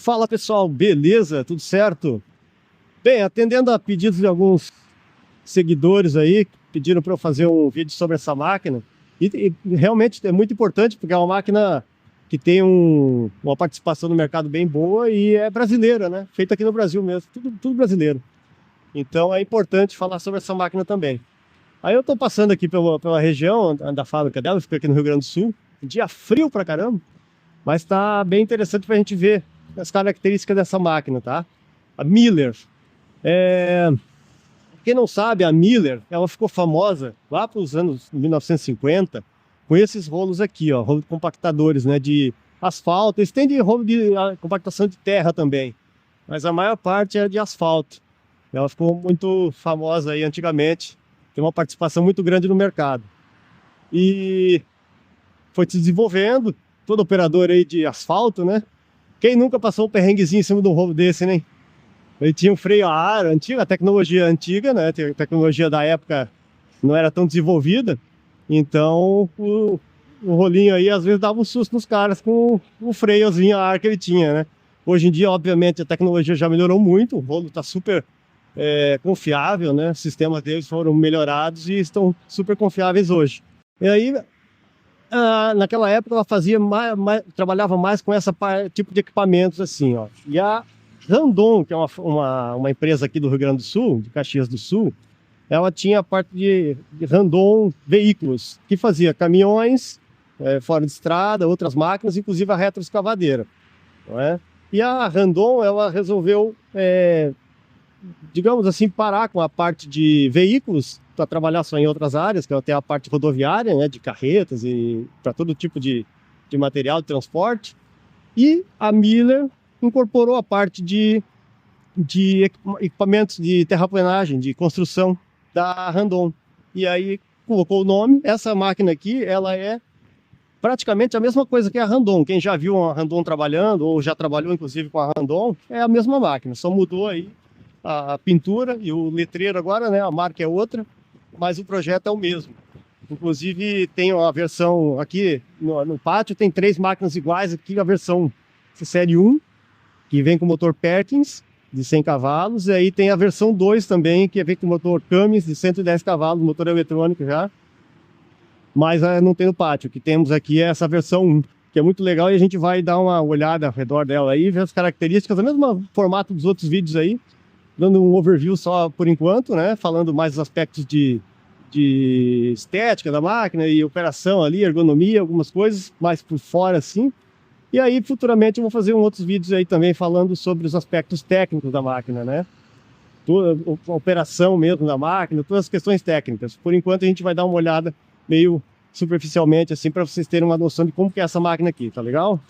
Fala pessoal, beleza? Tudo certo? Bem, atendendo a pedidos de alguns seguidores aí, que pediram para eu fazer um vídeo sobre essa máquina, e realmente é muito importante porque é uma máquina que tem uma participação no mercado bem boa e é brasileira, né? Feita aqui no Brasil mesmo, tudo brasileiro. Então é importante falar sobre essa máquina também. Aí eu tô passando aqui pela região da fábrica dela, fica aqui no Rio Grande do Sul, dia frio pra caramba, mas tá bem interessante pra gente ver as características dessa máquina, tá? A Miller. Quem não sabe, a Miller, ela ficou famosa lá para os anos 1950 com esses rolos aqui, ó, rolo de compactadores, né, de asfalto. Eles têm de rolo de compactação de terra também, mas a maior parte é de asfalto. Ela ficou muito famosa aí antigamente, tem uma participação muito grande no mercado. E foi se desenvolvendo, todo operador aí de asfalto, né? Quem nunca passou um perrenguezinho em cima de um rolo desse, né? Ele tinha um freio a ar antigo, a tecnologia antiga, né? A tecnologia da época não era tão desenvolvida. Então o rolinho aí às vezes dava um susto nos caras com o freiozinho a ar que ele tinha, né? Hoje em dia, obviamente, a tecnologia já melhorou muito, o rolo está super confiável, né? Os sistemas deles foram melhorados e estão super confiáveis hoje. E aí, naquela época, ela fazia trabalhava mais com esse tipo de equipamentos assim, ó. E a Randon, que é uma empresa aqui do Rio Grande do Sul, de Caxias do Sul, ela tinha a parte de Randon Veículos, que fazia caminhões fora de estrada, outras máquinas, inclusive a retroescavadeira, não é? E a Randon, ela resolveu, digamos assim, parar com a parte de veículos para trabalhar só em outras áreas, que ela tem a parte rodoviária, né, de carretas e para todo tipo de material de transporte. E a Miller incorporou a parte de equipamentos de terraplenagem, de construção da Randon. E aí colocou o nome. Essa máquina aqui, ela é praticamente a mesma coisa que a Randon. Quem já viu a Randon trabalhando, ou já trabalhou inclusive com a Randon, é a mesma máquina. Só mudou aí a pintura e o letreiro agora, né? A marca é outra, mas o projeto é o mesmo. Inclusive tem uma versão aqui no pátio, tem 3 máquinas iguais aqui, a versão série 1, que vem com motor Perkins, de 100 cavalos, e aí tem a versão 2 também, que vem com motor Cummins, de 110 cavalos, motor eletrônico já, mas não tem no pátio. O que temos aqui é essa versão 1, que é muito legal, e a gente vai dar uma olhada ao redor dela aí, ver as características, do mesmo formato dos outros vídeos aí, dando um overview só por enquanto, né, falando mais dos aspectos de estética da máquina e operação ali, ergonomia, algumas coisas mais por fora assim. E aí, futuramente, eu vou fazer outros vídeos aí também falando sobre os aspectos técnicos da máquina, né? Toda a operação mesmo da máquina, todas as questões técnicas. Por enquanto, a gente vai dar uma olhada meio superficialmente, assim, para vocês terem uma noção de como que é essa máquina aqui, tá legal?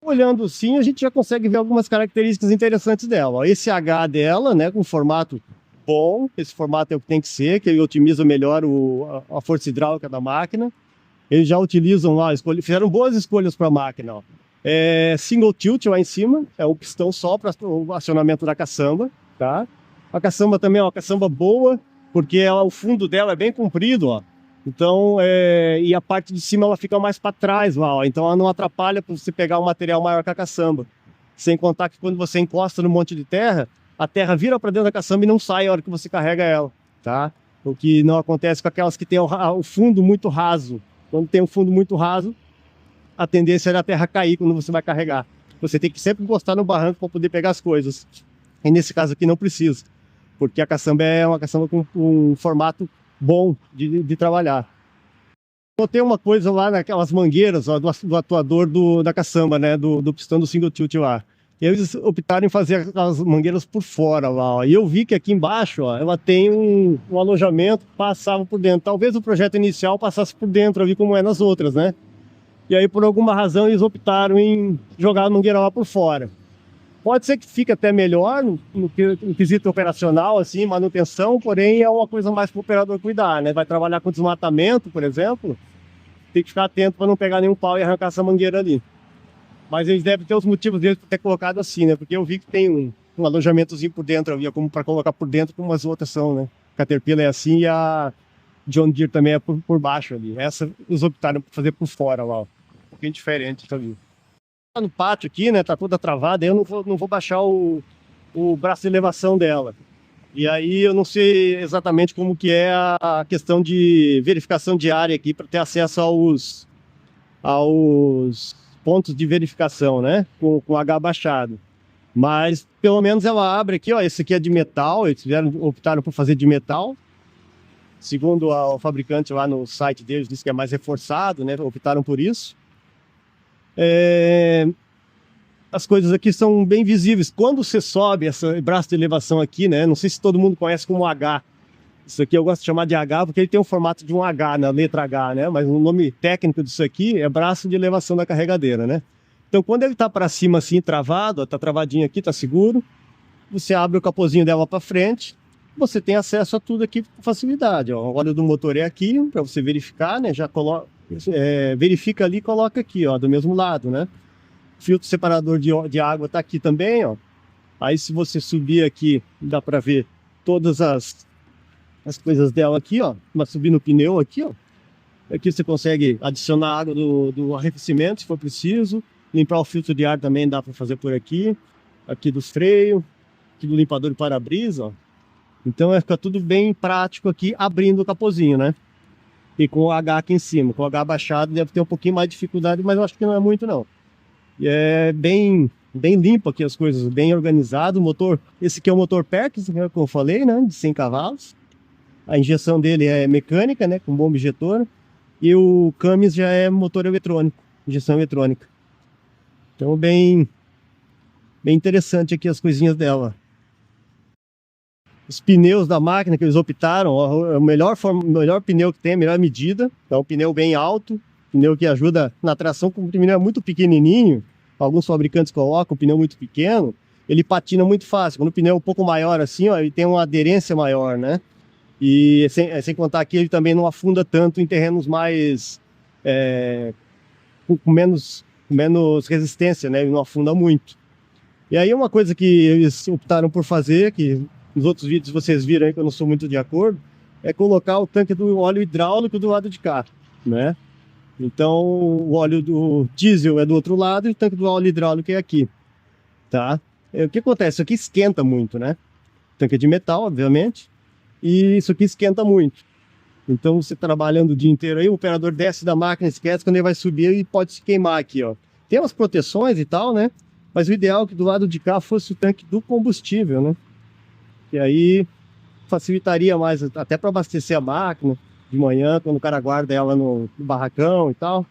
Olhando assim, a gente já consegue ver algumas características interessantes dela. Ó, esse H dela, né, com formato bom, esse formato é o que tem que ser, que ele otimiza melhor a força hidráulica da máquina. Eles já utilizam lá, fizeram boas escolhas para a máquina. Ó. Single tilt lá em cima, é um pistão só para o acionamento da caçamba, tá? A caçamba também é uma caçamba boa, porque o fundo dela é bem comprido, ó. Então, e a parte de cima ela fica mais para trás lá, ó. Então ela não atrapalha para você pegar um material maior que a caçamba. Sem contar que quando você encosta no monte de terra, a terra vira para dentro da caçamba e não sai a hora que você carrega ela, tá? O que não acontece com aquelas que tem o fundo muito raso. Quando tem um fundo muito raso, a tendência é a terra cair quando você vai carregar. Você tem que sempre encostar no barranco para poder pegar as coisas. E nesse caso aqui não precisa, porque a caçamba é uma caçamba com um formato bom de trabalhar. Botei uma coisa lá naquelas mangueiras, ó, do atuador da caçamba, né, do pistão do single tilt lá. E eles optaram em fazer as mangueiras por fora lá, ó. E eu vi que aqui embaixo, ó, ela tem um alojamento que passava por dentro. Talvez o projeto inicial passasse por dentro ali como é nas outras, né? E aí por alguma razão eles optaram em jogar a mangueira lá por fora. Pode ser que fique até melhor no quesito operacional, assim, manutenção, porém é uma coisa mais para o operador cuidar, né? Vai trabalhar com desmatamento, por exemplo, tem que ficar atento para não pegar nenhum pau e arrancar essa mangueira ali. Mas eles devem ter os motivos deles por ter colocado assim, né? Porque eu vi que tem um alojamentozinho por dentro, havia como para colocar por dentro, como as outras são, né? Caterpillar é assim e a John Deere também é por baixo ali. Essa eles optaram por fazer por fora lá, ó. Um pouquinho diferente, tá ali. tá no pátio aqui, né? Tá toda travada, eu não vou baixar o braço de elevação dela. E aí eu não sei exatamente como que é a questão de verificação diária aqui para ter acesso aos pontos de verificação, né? Com H baixado. Mas pelo menos ela abre aqui, ó. Esse aqui é de metal, eles optaram por fazer de metal. Segundo o fabricante lá no site deles, disse que é mais reforçado, né? Optaram por isso. As coisas aqui são bem visíveis. Quando você sobe esse braço de elevação aqui, né? Não sei se todo mundo conhece como H. Isso aqui eu gosto de chamar de H porque ele tem o formato de um H, na letra H, né? Mas o nome técnico disso aqui é braço de elevação da carregadeira, né? Então quando ele tá para cima assim, travado, ó, tá travadinho aqui, tá seguro, você abre o capozinho dela para frente, você tem acesso a tudo aqui com facilidade, ó. O óleo do motor é aqui, para você verificar, né? Já coloca, verifica ali e coloca aqui, ó, do mesmo lado, né? Filtro separador de água tá aqui também, ó. Aí se você subir aqui, dá para ver todas as coisas dela aqui, ó. Mas subir no pneu aqui, ó. Aqui você consegue adicionar água do arrefecimento, se for preciso. Limpar o filtro de ar também dá para fazer por aqui. Aqui dos freios, aqui do limpador de para-brisa, ó. Então fica tudo bem prático aqui, abrindo o capozinho, né? E com o H aqui em cima. Com o H baixado deve ter um pouquinho mais de dificuldade, mas eu acho que não é muito, não. E é bem limpo aqui as coisas, bem organizado. O motor, esse aqui é o motor Perkins, né, como eu falei, né, de 100 cavalos. A injeção dele é mecânica, né, com bomba injetora. E o Cummins já é motor eletrônico, injeção eletrônica. Então bem interessante aqui as coisinhas dela. Os pneus da máquina que eles optaram, ó, é o melhor pneu que tem, a melhor medida. É um pneu bem alto. Pneu que ajuda na tração, como o pneu é muito pequenininho, alguns fabricantes colocam o pneu muito pequeno, ele patina muito fácil. Quando o pneu é um pouco maior assim, ó, ele tem uma aderência maior, né? E sem contar que ele também não afunda tanto em terrenos mais com menos resistência, né? Ele não afunda muito. E aí uma coisa que eles optaram por fazer, que nos outros vídeos vocês viram aí que eu não sou muito de acordo, é colocar o tanque do óleo hidráulico do lado de cá, né? Então, o óleo do diesel é do outro lado e o tanque do óleo hidráulico é aqui, tá? O que acontece? Isso aqui esquenta muito, né? Tanque de metal, obviamente, e isso aqui esquenta muito. Então, você trabalhando o dia inteiro aí, o operador desce da máquina, esquece, quando ele vai subir, ele pode se queimar aqui, ó. Tem umas proteções e tal, né? Mas o ideal é que do lado de cá fosse o tanque do combustível, né? E aí facilitaria mais, até para abastecer a máquina de manhã, quando o cara guarda ela no barracão e tal.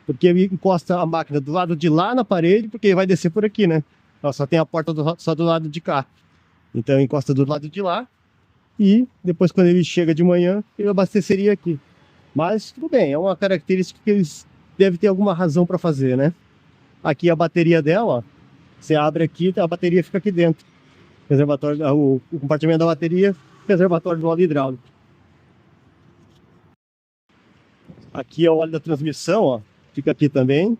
Porque ele encosta a máquina do lado de lá na parede, porque ele vai descer por aqui, né? Ela só tem a porta só do lado de cá. Então ele encosta do lado de lá e depois quando ele chega de manhã, ele abasteceria aqui. Mas tudo bem, é uma característica que eles devem ter alguma razão para fazer, né? Aqui a bateria dela, ó, você abre aqui, a bateria fica aqui dentro. Reservatório, o compartimento da bateria, reservatório do óleo hidráulico. Aqui é o óleo da transmissão, ó, fica aqui também,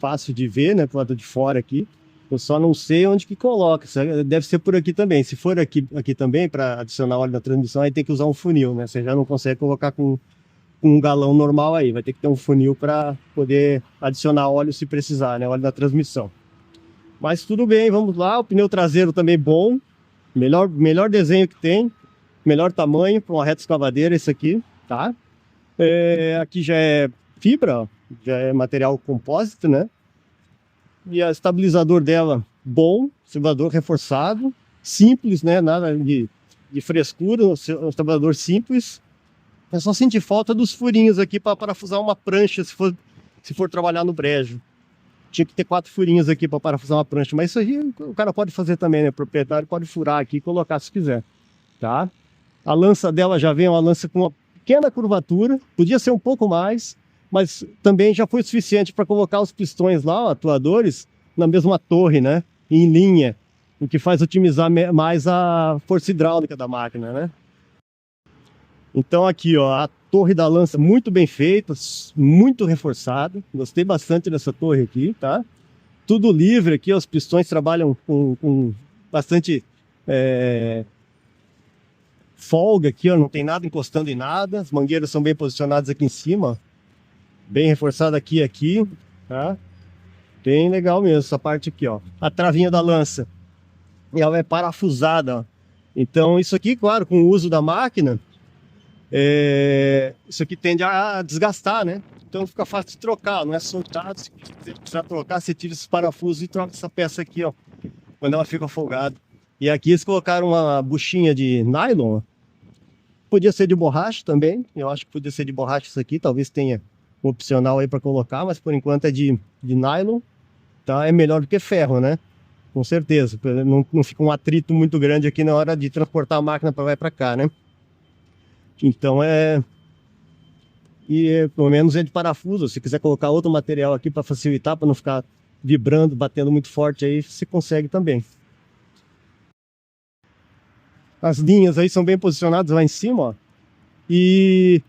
fácil de ver, né, pro lado de fora aqui. Eu só não sei onde que coloca, deve ser por aqui também. Se for aqui também, para adicionar óleo da transmissão, aí tem que usar um funil, né? Você já não consegue colocar com um galão normal aí, vai ter que ter um funil para poder adicionar óleo se precisar, né, óleo da transmissão. Mas tudo bem, vamos lá. O pneu traseiro também bom, melhor desenho que tem, melhor tamanho para uma reta escavadeira esse aqui, tá? Aqui já é fibra, ó, já é material compósito, né? E o estabilizador dela bom, estabilizador reforçado, simples, né? Nada de frescura, um estabilizador simples. É só sentir falta dos furinhos aqui para parafusar uma prancha se for trabalhar no brejo. Tinha que ter 4 furinhos aqui para parafusar uma prancha, mas isso aí o cara pode fazer também, né? O proprietário pode furar aqui e colocar se quiser, tá? A lança dela já vem uma lança com uma pequena curvatura, podia ser um pouco mais, mas também já foi suficiente para colocar os pistões lá, atuadores, na mesma torre, né? Em linha, o que faz otimizar mais a força hidráulica da máquina, né? Então aqui, ó, a torre da lança muito bem feita, muito reforçada. Gostei bastante dessa torre aqui, tá? Tudo livre aqui, os pistões trabalham com bastante folga aqui, ó, não tem nada encostando em nada. As mangueiras são bem posicionadas aqui em cima, ó. Bem reforçada aqui, tá? Bem legal mesmo essa parte aqui, ó. A travinha da lança. E ela é parafusada, ó. Então isso aqui, claro, com o uso da máquina, isso aqui tende a desgastar, né? Então fica fácil de trocar, não é soltado. Se você precisar trocar, você tira esses parafusos e troca essa peça aqui, ó, quando ela fica folgada. E aqui eles colocaram uma buchinha de nylon, ó. Podia ser de borracha também, eu acho que podia ser de borracha isso aqui, talvez tenha um opcional aí para colocar, mas por enquanto é de nylon, tá? É melhor do que ferro, né? Com certeza, não fica um atrito muito grande aqui na hora de transportar a máquina para lá e para cá, né? Então pelo menos é de parafuso. Se quiser colocar outro material aqui para facilitar, para não ficar vibrando, batendo muito forte aí, você consegue também. As linhas aí são bem posicionadas lá em cima, ó. E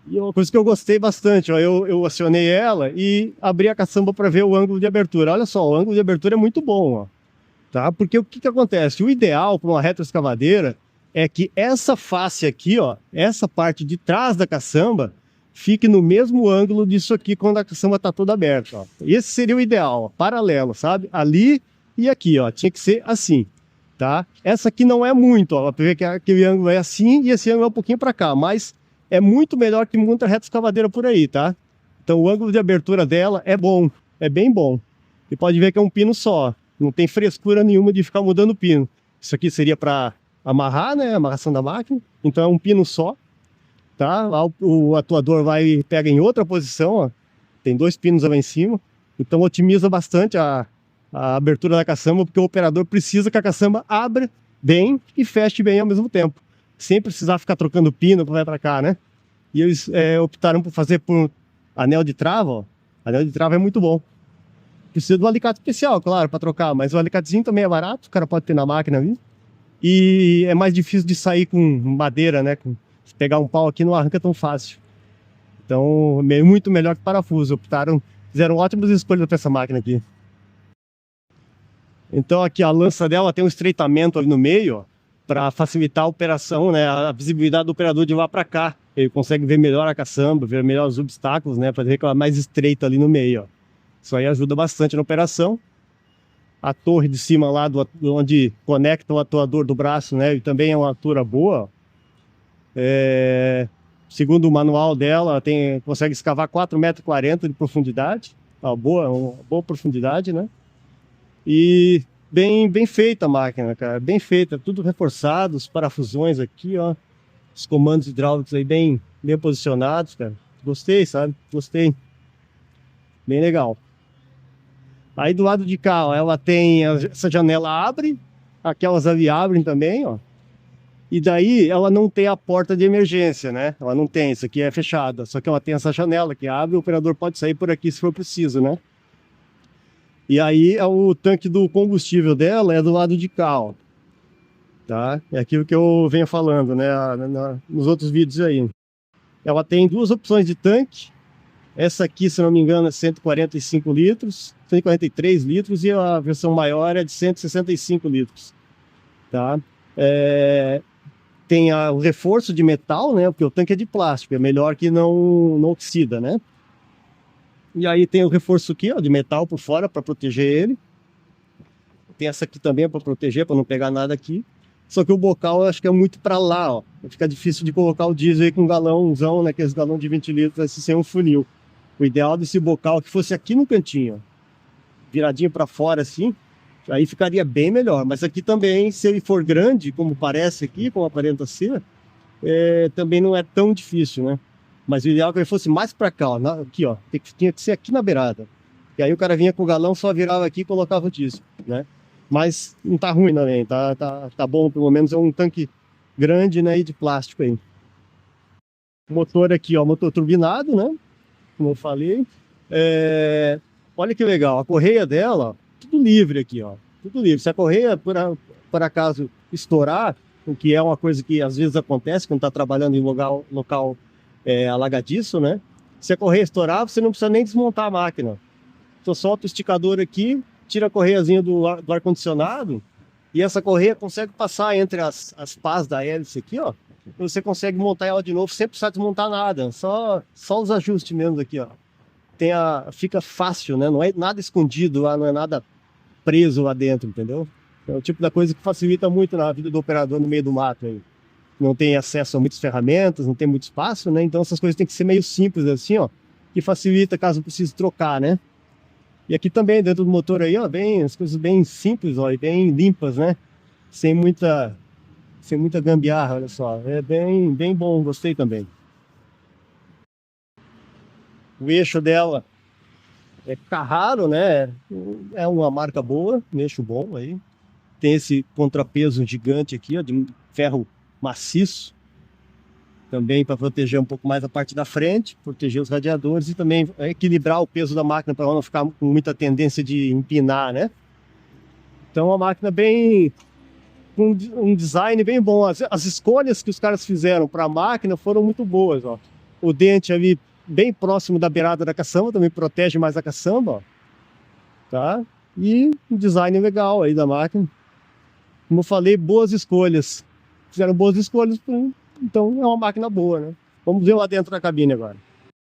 uma coisa que eu gostei bastante, ó, eu acionei ela e abri a caçamba para ver o ângulo de abertura. Olha só, o ângulo de abertura é muito bom, ó, tá? Porque o que acontece? O ideal para uma retroescavadeira é que essa face aqui, ó, essa parte de trás da caçamba, fique no mesmo ângulo disso aqui quando a caçamba está toda aberta, ó. Esse seria o ideal, ó, paralelo, sabe? Ali e aqui, ó, tinha que ser assim. Tá? Essa aqui não é muito, ó, para ver que aquele ângulo é assim e esse ângulo é um pouquinho para cá, mas é muito melhor que muita reta escavadeira por aí, tá? Então o ângulo de abertura dela é bom, é bem bom. E pode ver que é um pino só, não tem frescura nenhuma de ficar mudando o pino. Isso aqui seria para amarrar, né? Amarração da máquina, então é um pino só, tá? Lá o atuador vai pega em outra posição, ó. Tem 2 pinos lá em cima, então otimiza bastante a abertura da caçamba, porque o operador precisa que a caçamba abra bem e feche bem ao mesmo tempo, sem precisar ficar trocando pino para lá e para cá, né? E eles optaram por fazer por anel de trava, ó. Anel de trava é muito bom. Precisa de um alicate especial, claro, para trocar, mas o alicatezinho também é barato, o cara pode ter na máquina ali. E é mais difícil de sair com madeira, né? Se pegar um pau aqui não arranca tão fácil. Então, é muito melhor que parafuso. Fizeram ótimas escolhas para essa máquina aqui. Então aqui a lança dela tem um estreitamento ali no meio, para facilitar a operação, né, a visibilidade do operador de lá para cá. Ele consegue ver melhor a caçamba, ver melhor os obstáculos, né, para ver que ela é mais estreita ali no meio, ó. Isso aí ajuda bastante na operação. A torre de cima lá, onde conecta o atuador do braço, né, e também é uma altura boa. Segundo o manual dela, consegue escavar 4,40 m de profundidade. Uma boa profundidade, né? E bem feita a máquina, cara, bem feita, tudo reforçado, os parafusões aqui, ó, os comandos hidráulicos aí bem posicionados, cara. Gostei, sabe? Gostei. Bem legal. Aí do lado de cá, ó, ela tem essa janela abre, aquelas ali abrem também, ó. E daí ela não tem a porta de emergência, né? Ela não tem, isso aqui é fechada, só que ela tem essa janela que abre, o operador pode sair por aqui se for preciso, né? E aí o tanque do combustível dela é do lado de cá, ó. Tá? É aquilo que eu venho falando, né, nos outros vídeos aí. Ela tem 2 opções de tanque. Essa aqui, se não me engano, é 145 litros, 143 litros, e a versão maior é de 165 litros. Tá? Tem o reforço de metal, né, porque o tanque é de plástico, é melhor que não oxida, né? E aí tem o reforço aqui, ó, de metal por fora para proteger ele. Tem essa aqui também para proteger, para não pegar nada aqui. Só que o bocal eu acho que é muito para lá, ó. Fica difícil de colocar o diesel aí com um galãozão, né? Aqueles galão de 20 litros assim, sem um funil. O ideal desse bocal é que fosse aqui no cantinho, ó, viradinho para fora assim, aí ficaria bem melhor. Mas aqui também, se ele for grande, como parece aqui, como aparenta ser, também não é tão difícil, né? Mas o ideal é que ele fosse mais para cá, ó, aqui, ó. Tinha que ser aqui na beirada. E aí o cara vinha com o galão, só virava aqui e colocava o diesel, né? Mas não tá ruim também, tá bom, pelo menos é um tanque grande, né, e de plástico aí. O motor aqui, ó, motor turbinado, né? Como eu falei. Olha que legal, a correia dela, ó, tudo livre aqui, ó. Tudo livre. Se a correia, por acaso, estourar, o que é uma coisa que às vezes acontece quando tá trabalhando em local alagadiço, né? Se a correia estourar, você não precisa nem desmontar a máquina. Só solta o esticador aqui, tira a correiazinha do ar-condicionado e essa correia consegue passar entre as pás da hélice aqui, ó. Você consegue montar ela de novo sem precisar desmontar nada, só os ajustes mesmo aqui, ó. fica fácil, né? Não é nada escondido lá, não é nada preso lá dentro, entendeu? É o tipo da coisa que facilita muito na vida do operador no meio do mato aí. Não tem acesso a muitas ferramentas, não tem muito espaço, né? Então essas coisas têm que ser meio simples assim, ó, que facilita caso precise trocar, né? E aqui também, dentro do motor aí, ó, bem, as coisas bem simples, ó, e bem limpas, né? Sem muita gambiarra, olha só. É bem bom, gostei também. O eixo dela é Carraro, né? É uma marca boa, um eixo bom aí. Tem esse contrapeso gigante aqui, ó, de ferro maciço, também para proteger um pouco mais a parte da frente, proteger os radiadores e também equilibrar o peso da máquina para ela não ficar com muita tendência de empinar, né? Então, a máquina bem com um design bem bom. As escolhas que os caras fizeram para a máquina foram muito boas, ó. O dente ali bem próximo da beirada da caçamba, também protege mais a caçamba, ó. Tá? E um design legal aí da máquina. Como eu falei, boas escolhas. Fizeram boas escolhas, então é uma máquina boa, né? Vamos ver lá dentro da cabine agora.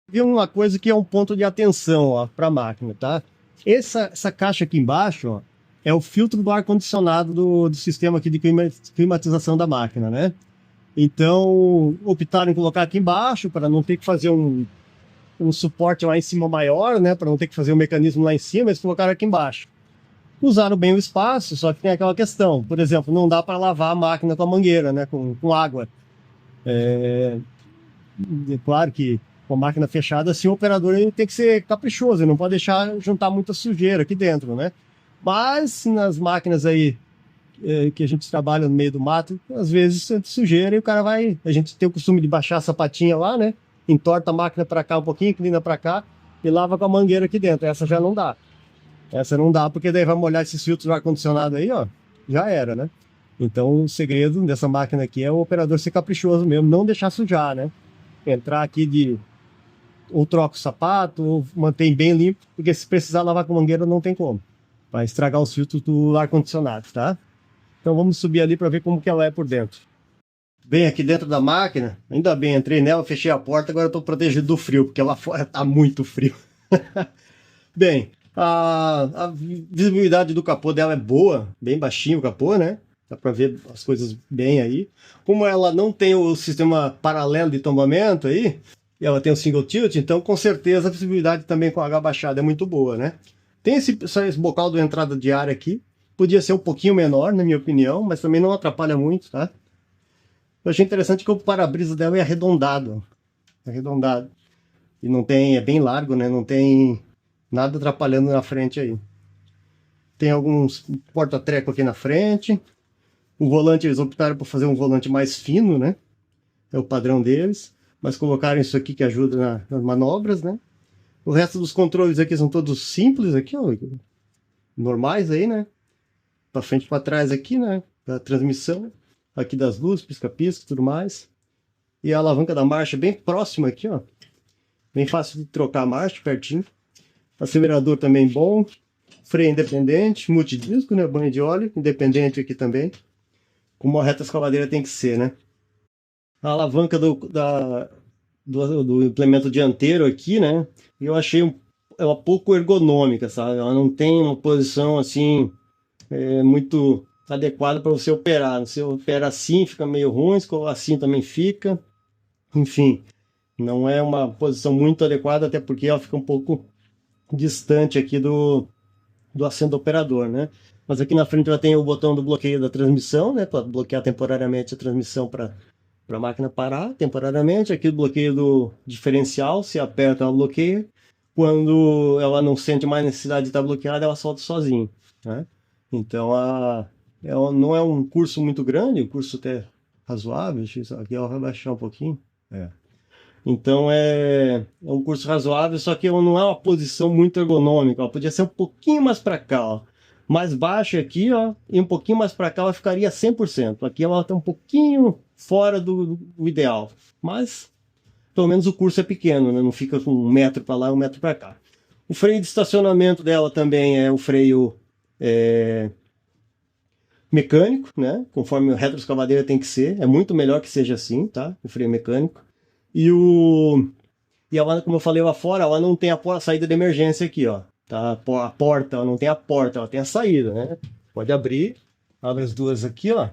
Vi uma coisa que é um ponto de atenção para a máquina, tá? Essa caixa aqui embaixo, ó, é o filtro do ar-condicionado do sistema aqui de climatização da máquina, né? Então, optaram em colocar aqui embaixo para não ter que fazer um suporte lá em cima maior, né? Para não ter que fazer um mecanismo lá em cima, eles colocaram aqui embaixo. Usaram bem o espaço, só que tem aquela questão. Por exemplo, não dá para lavar a máquina com a mangueira, né? Com água. É claro que com a máquina fechada, assim, o operador ele tem que ser caprichoso, ele não pode deixar juntar muita sujeira aqui dentro, né? Mas nas máquinas aí que a gente trabalha no meio do mato, às vezes sente sujeira e o cara vai... A gente tem o costume de baixar a sapatinha lá, né? Entorta a máquina para cá um pouquinho, inclina para cá e lava com a mangueira aqui dentro. Essa já não dá. Essa não dá porque daí vai molhar esses filtros do ar-condicionado aí, ó. Já era, né? Então o segredo dessa máquina aqui é o operador ser caprichoso mesmo, não deixar sujar, né? Entrar aqui ou troca o sapato, ou mantém bem limpo, porque se precisar lavar com mangueira não tem como. Vai estragar os filtros do ar-condicionado, tá? Então vamos subir ali para ver como que ela é por dentro. Bem, aqui dentro da máquina, ainda bem, entrei nela, fechei a porta, agora estou protegido do frio, porque lá fora tá muito frio. Bem, a visibilidade do capô dela é boa, bem baixinho o capô, né? Dá para ver as coisas bem aí. Como ela não tem o sistema paralelo de tombamento aí, e ela tem o single tilt, então com certeza a visibilidade também com H baixado é muito boa, né? Tem esse bocal de entrada de ar aqui, podia ser um pouquinho menor, na minha opinião, mas também não atrapalha muito, tá? Eu achei interessante que o para-brisa dela é arredondado. Arredondado. E não tem, é bem largo, né? Não tem nada atrapalhando na frente aí. Tem alguns porta-treco aqui na frente. O volante, eles optaram por fazer um volante mais fino, né? É o padrão deles. Mas colocaram isso aqui que ajuda nas manobras, né? O resto dos controles aqui são todos simples aqui, ó. Normais aí, né? Para frente e para trás aqui, né? Da transmissão. Aqui das luzes, pisca-pisca e tudo mais. E a alavanca da marcha bem próxima aqui, ó. Bem fácil de trocar a marcha, pertinho. Acelerador também bom. Freio independente, multidisco, né? Banho de óleo, independente aqui também. Como a reta escavadeira tem que ser, né? A alavanca do implemento dianteiro aqui, né? Eu achei ela pouco ergonômica, sabe? Ela não tem uma posição assim muito adequada para você operar. Você opera assim, fica meio ruim, se colar assim também fica. Enfim, não é uma posição muito adequada, até porque ela fica um pouco distante aqui do assento do operador, né? Mas aqui na frente ela tem o botão do bloqueio da transmissão, né? Para bloquear temporariamente a transmissão para a máquina parar temporariamente. Aqui o bloqueio do diferencial, se aperta ela bloqueia. Quando ela não sente mais necessidade de estar bloqueada, ela solta sozinho, né? Então não é um curso muito grande, um curso até razoável. Aqui ela vai baixar um pouquinho. Então é um curso razoável, só que não é uma posição muito ergonômica. Ó. Podia ser um pouquinho mais para cá, ó. Mais baixo aqui, ó, e um pouquinho mais para cá ela ficaria 100%. Aqui ela está um pouquinho fora do ideal, mas pelo menos o curso é pequeno, né? Não fica com 1 metro para lá e 1 metro para cá. O freio de estacionamento dela também é o freio mecânico, né? Conforme o retroescavadeira tem que ser. É muito melhor que seja assim, tá? O freio mecânico. E E ela, como eu falei lá fora, ela não tem a saída de emergência aqui, ó. Tá? A porta, ela não tem a porta, ela tem a saída, né? Pode abrir, abre as duas aqui, ó.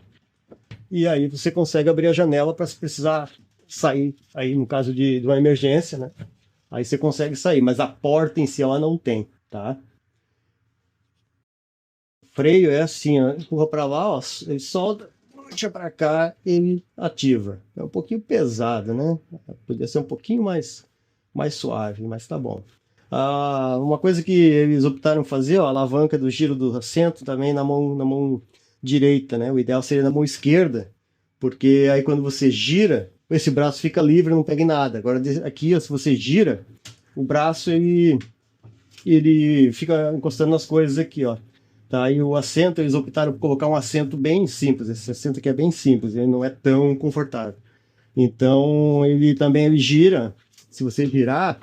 E aí você consegue abrir a janela para se precisar sair, aí no caso de uma emergência, né? Aí você consegue sair, mas a porta em si ela não tem, tá? O freio é assim, ó, empurra para lá, ó, ele solta, puxa para cá, ele ativa. É um pouquinho pesado, né? Podia ser um pouquinho mais suave, mas tá bom. Uma coisa que eles optaram fazer, ó, a alavanca do giro do assento também na mão direita, né? O ideal seria na mão esquerda, porque aí quando você gira, esse braço fica livre, não pega em nada. Agora aqui, ó, se você gira, o braço ele fica encostando nas coisas aqui, ó. Tá? E o assento, eles optaram por colocar um assento bem simples. Esse assento aqui é bem simples, ele não é tão confortável. Então ele gira. Se você girar,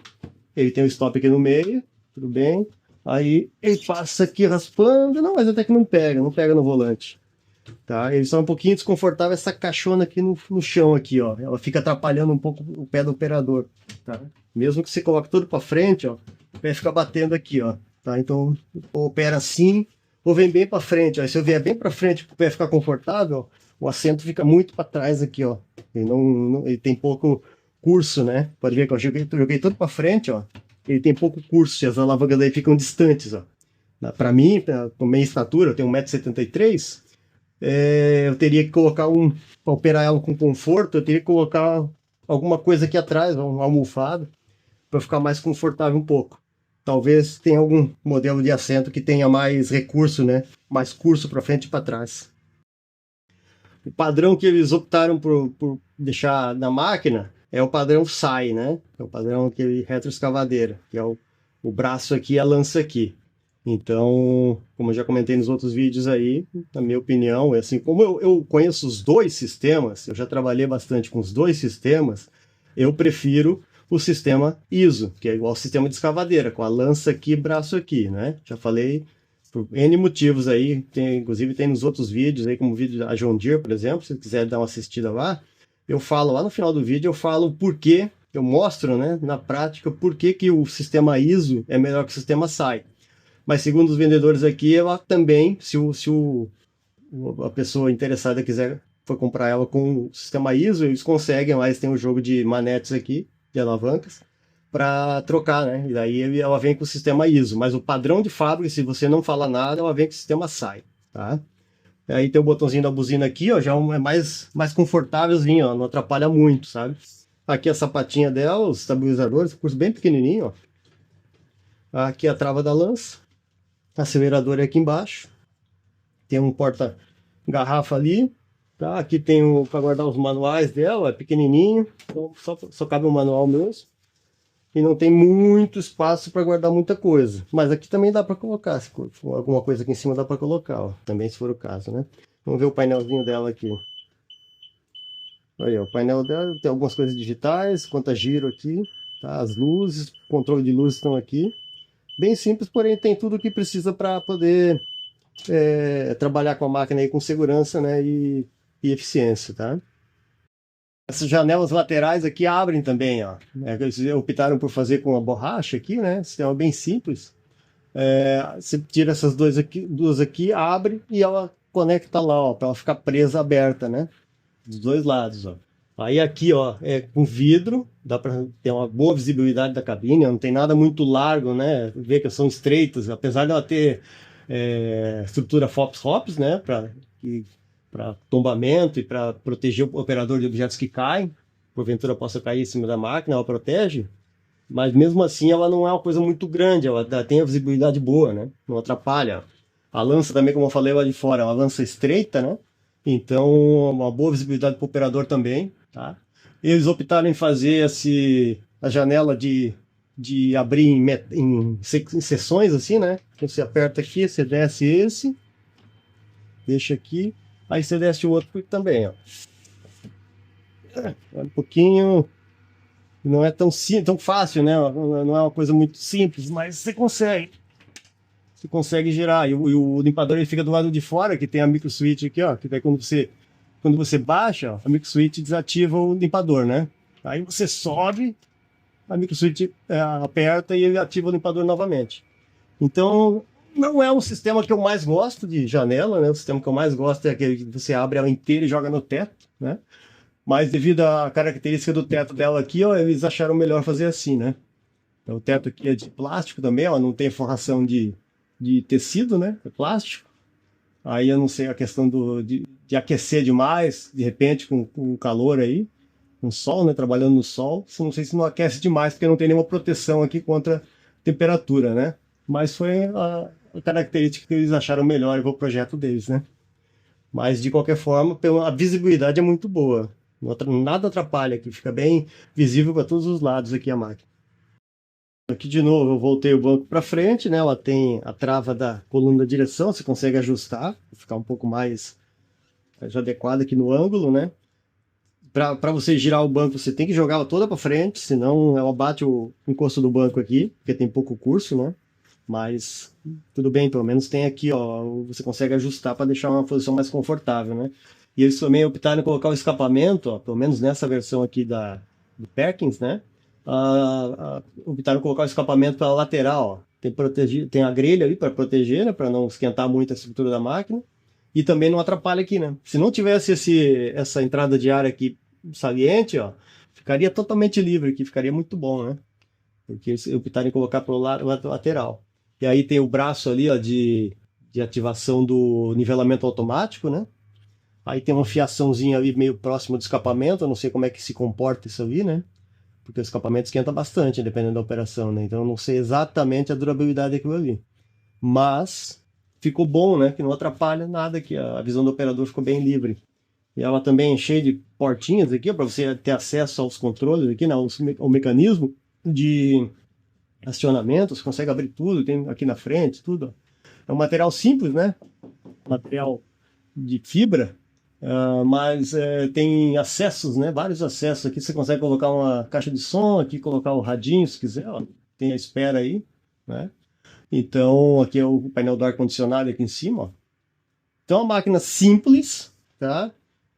ele tem um stop aqui no meio, tudo bem. Aí ele passa aqui raspando, não, mas até que não pega no volante. Tá? Ele só é um pouquinho desconfortável essa caixona aqui no chão aqui, ó. Ela fica atrapalhando um pouco o pé do operador, tá? Mesmo que você coloque tudo para frente, ó, o pé fica batendo aqui, ó, tá? Então, ou opera assim, ou vem bem para frente, ó. Se eu vier bem para frente para o pé ficar confortável, o assento fica muito para trás aqui, ó. Ele tem pouco curso, né? Pode ver que eu joguei tudo para frente, ó. Ele tem pouco curso, e as alavancas daí ficam distantes, ó. Para mim, com minha estatura, eu tenho 1,73 m, eu teria que colocar para operar ela com conforto, eu teria que colocar alguma coisa aqui atrás, uma almofada, para ficar mais confortável um pouco. Talvez tenha algum modelo de assento que tenha mais recurso, né? Mais curso para frente e para trás. O padrão que eles optaram por deixar na máquina é o padrão SAI, né? É o padrão aquele retroescavadeira, que é o braço aqui e a lança aqui. Então, como eu já comentei nos outros vídeos aí, na minha opinião, é assim, como eu conheço os dois sistemas, eu já trabalhei bastante com os dois sistemas, eu prefiro o sistema ISO, que é igual ao sistema de escavadeira, com a lança aqui e braço aqui, né? Já falei por N motivos aí, inclusive tem nos outros vídeos aí, como o vídeo da John Deere, por exemplo, se você quiser dar uma assistida lá, eu falo lá no final do vídeo, eu falo por que, eu mostro, né, na prática, por que o sistema ISO é melhor que o sistema SAI. Mas segundo os vendedores aqui, ela também, se a pessoa interessada quiser for comprar ela com o sistema ISO, eles conseguem, lá eles têm um jogo de manetes aqui, de alavancas, para trocar, né? E daí ela vem com o sistema ISO, mas o padrão de fábrica, se você não fala nada, ela vem com o sistema SAI, tá? Aí tem o botãozinho da buzina aqui, ó, já é mais confortávelzinho, ó, não atrapalha muito, sabe? Aqui a sapatinha dela, os estabilizadores, curso bem pequenininho, ó. Aqui a trava da lança. Acelerador aqui embaixo, tem um porta-garrafa ali, tá? Aqui tem para guardar os manuais dela, é pequenininho, então só cabe um manual mesmo. E não tem muito espaço para guardar muita coisa, mas aqui também dá para colocar, se for alguma coisa aqui em cima dá para colocar, ó, também se for o caso, né? Vamos ver o painelzinho dela aqui. Olha, o painel dela tem algumas coisas digitais, conta giro aqui, tá? As luzes, controle de luzes estão aqui. Bem simples, porém tem tudo o que precisa para poder trabalhar com a máquina aí com segurança, né, e eficiência, tá? Essas janelas laterais aqui abrem também, ó. Eles optaram por fazer com a borracha aqui, né? Sistema bem simples. Você tira essas duas aqui, abre e ela conecta lá, ó, para ela ficar presa, aberta, né? Dos dois lados, ó. Aí aqui, ó, é com vidro, dá para ter uma boa visibilidade da cabine, não tem nada muito largo, né? Vê que são estreitas, apesar de ela ter estrutura FOPS-ROPS, né? Para tombamento e para proteger o operador de objetos que caem, porventura possa cair em cima da máquina, ela protege, mas mesmo assim ela não é uma coisa muito grande, ela tem a visibilidade boa, né? Não atrapalha. A lança também, como eu falei lá de fora, é uma lança estreita, né? Então, uma boa visibilidade para o operador também, tá? Eles optaram em fazer a janela de abrir em seções, assim, né? Então, você aperta aqui, você desce esse, deixa aqui, aí você desce o outro também, ó. Um pouquinho, não é tão fácil, né? Não é uma coisa muito simples, mas você consegue. Você consegue girar. E o limpador ele fica do lado de fora, que tem a micro switch aqui, ó. Que daí quando você baixa, ó, a micro switch desativa o limpador, né? Aí você sobe a microswitch aperta e ele ativa o limpador novamente. Então, não é um sistema que eu mais gosto de janela, né? O sistema que eu mais gosto é aquele que você abre ela inteira e joga no teto, né? Mas devido à característica do teto dela aqui, ó, eles acharam melhor fazer assim, né? Então, o teto aqui é de plástico também, ó, não tem forração de tecido, né? É plástico. Aí eu não sei a questão de aquecer demais, de repente, com o calor aí, com sol, né? Trabalhando no sol. Não sei se não aquece demais, porque não tem nenhuma proteção aqui contra temperatura, né? Mas foi a característica que eles acharam melhor para o projeto deles, né? Mas de qualquer forma, a visibilidade é muito boa. Nada atrapalha aqui, fica bem visível para todos os lados aqui a máquina. Aqui de novo eu voltei o banco para frente, né? Ela tem a trava da coluna da direção, você consegue ajustar, ficar um pouco mais adequado aqui no ângulo, né? Para você girar o banco, você tem que jogar ela toda para frente, senão ela bate o encosto do banco aqui, porque tem pouco curso, né? Mas tudo bem, pelo menos tem aqui, ó, você consegue ajustar para deixar uma posição mais confortável, né? E eles também optaram em colocar o escapamento, ó, pelo menos nessa versão aqui do Perkins, né? Optaram em colocar o escapamento pela lateral, ó. Tem a grelha ali para proteger, né? Para não esquentar muito a estrutura da máquina. E também não atrapalha aqui, né? Se não tivesse essa entrada de ar aqui saliente, ó, ficaria totalmente livre aqui, ficaria muito bom, né? Porque eles optaram em colocar para o lateral. E aí tem o braço ali, ó, de ativação do nivelamento automático, né? Aí tem uma fiaçãozinha ali meio próximo do escapamento, eu não sei como é que se comporta isso ali, né? Porque o escapamento esquenta bastante, dependendo da operação, né? Então eu não sei exatamente a durabilidade daquilo ali. Mas ficou bom, né? Que não atrapalha nada aqui, a visão do operador ficou bem livre. E ela também é cheia de portinhas aqui, para você ter acesso aos controles aqui, né? O mecanismo de acionamento, você consegue abrir tudo, tem aqui na frente, tudo. É um material simples, né? Material de fibra, mas tem acessos, né? Vários acessos aqui. Você consegue colocar uma caixa de som, aqui colocar o radinho, se quiser, ó. Tem a espera aí, né? Então, aqui é o painel do ar-condicionado aqui em cima, ó. Então, é uma máquina simples, tá?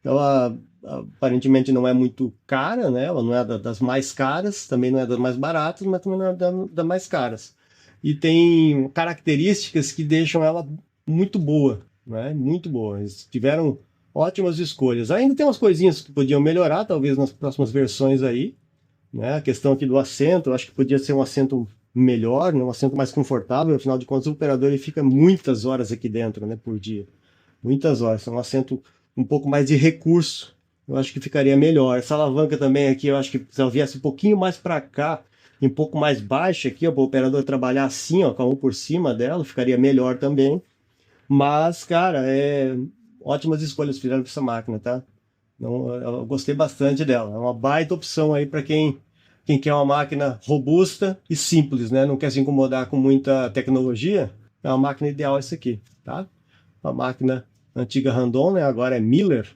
Ela aparentemente não é muito cara, né? Ela não é das mais caras, também não é das mais baratas, mas também não é das mais caras. E tem características que deixam ela muito boa, né? Muito boa. Eles tiveram ótimas escolhas. Ainda tem umas coisinhas que podiam melhorar, talvez nas próximas versões aí, né? A questão aqui do assento, eu acho que podia ser um assento melhor, né? Um assento mais confortável. Afinal de contas, o operador ele fica muitas horas aqui dentro, né? Por dia. Muitas horas. É um assento um pouco mais de recurso, eu acho que ficaria melhor. Essa alavanca também aqui, eu acho que se ela viesse um pouquinho mais para cá, um pouco mais baixa aqui, para o operador trabalhar assim, ó, com a mão por cima dela, ficaria melhor também. Mas, cara, ótimas escolhas fizeram para essa máquina, tá? Então, eu gostei bastante dela. É uma baita opção aí para quem quer uma máquina robusta e simples, né? Não quer se incomodar com muita tecnologia. É uma máquina ideal essa aqui, tá? Uma máquina antiga Randon, né? Agora é Miller.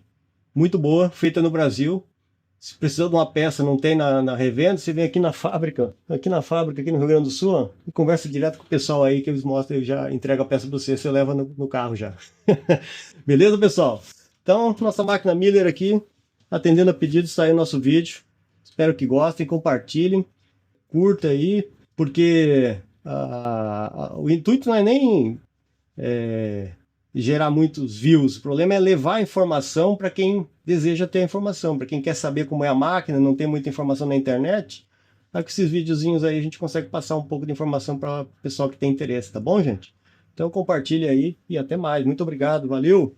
Muito boa, feita no Brasil. Se precisar de uma peça, não tem na revenda, você vem aqui na fábrica, aqui no Rio Grande do Sul, ó, e conversa direto com o pessoal aí, que eles mostram, eles já entregam a peça para você leva no carro já. Beleza, pessoal? Então, nossa máquina Miller aqui, atendendo a pedidos, está aí o nosso vídeo. Espero que gostem, compartilhem, curta aí, porque o intuito não é nem gerar muitos views. O problema é levar a informação para quem deseja ter a informação, para quem quer saber como é a máquina, não tem muita informação na internet. Com esses videozinhos aí a gente consegue passar um pouco de informação para o pessoal que tem interesse, tá bom, gente? Então compartilhe aí e até mais. Muito obrigado, valeu!